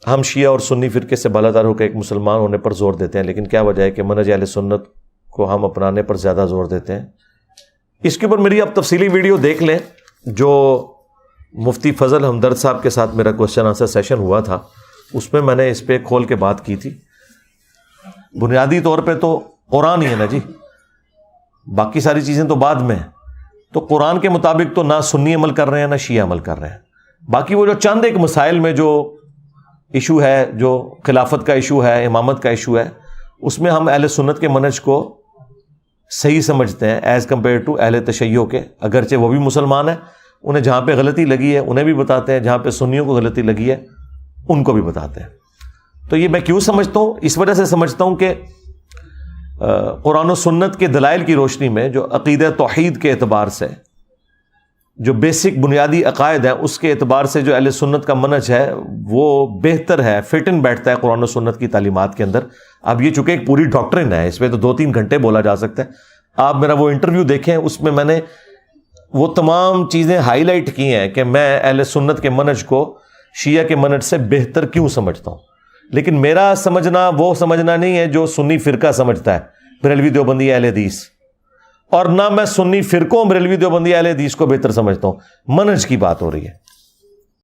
ہم شیعہ اور سنی فرقے سے بالاتر ہو کے ایک مسلمان ہونے پر زور دیتے ہیں، لیکن کیا وجہ ہے کہ منہج اہل سنت کو ہم اپنانے پر زیادہ زور دیتے ہیں؟ اس کے اوپر میری آپ تفصیلی ویڈیو دیکھ لیں جو مفتی فضل ہمدرد صاحب کے ساتھ میرا کوسچن آنسر سیشن ہوا تھا، اس میں نے اس پہ کھول کے بات کی تھی۔ بنیادی طور پہ تو قرآن ہی ہے نا جی، باقی ساری چیزیں تو بعد میں ہیں۔ تو قرآن کے مطابق تو نہ سنی عمل کر رہے ہیں نہ شیعہ عمل کر رہے ہیں۔ باقی وہ جو چند ایک مسائل میں جو ایشو ہے، جو خلافت کا ایشو ہے، امامت کا ایشو ہے، اس میں ہم اہل سنت کے منہج کو صحیح سمجھتے ہیں ایز کمپیئر ٹو اہل تشیع کے، اگرچہ وہ بھی مسلمان ہیں، انہیں جہاں پہ غلطی لگی ہے انہیں بھی بتاتے ہیں، جہاں پہ سنیوں کو غلطی لگی ہے ان کو بھی بتاتے ہیں۔ تو یہ میں کیوں سمجھتا ہوں؟ اس وجہ سے سمجھتا ہوں کہ قرآن و سنت کے دلائل کی روشنی میں جو عقیدہ توحید کے اعتبار سے، جو بیسک بنیادی عقائد ہیں، اس کے اعتبار سے جو اہل سنت کا منہج ہے وہ بہتر ہے، فٹ ان بیٹھتا ہے قرآن و سنت کی تعلیمات کے اندر۔ اب یہ چونکہ ایک پوری ڈاکٹرن ہے، اس میں تو 2-3 گھنٹے بولا جا سکتا ہے۔ آپ میرا وہ انٹرویو دیکھیں، اس میں نے وہ تمام چیزیں ہائی لائٹ کی ہیں کہ میں اہل سنت کے منہج کو شیعہ کے منہج سے بہتر کیوں سمجھتا ہوں۔ لیکن میرا سمجھنا وہ سمجھنا نہیں ہے جو سنی فرقہ سمجھتا ہے، بریلوی دیوبندی اہل حدیث، اور نہ میں سنی فرقوں بریلوی دیوبندی اہل حدیث کو بہتر سمجھتا ہوں۔ منہج کی بات ہو رہی ہے۔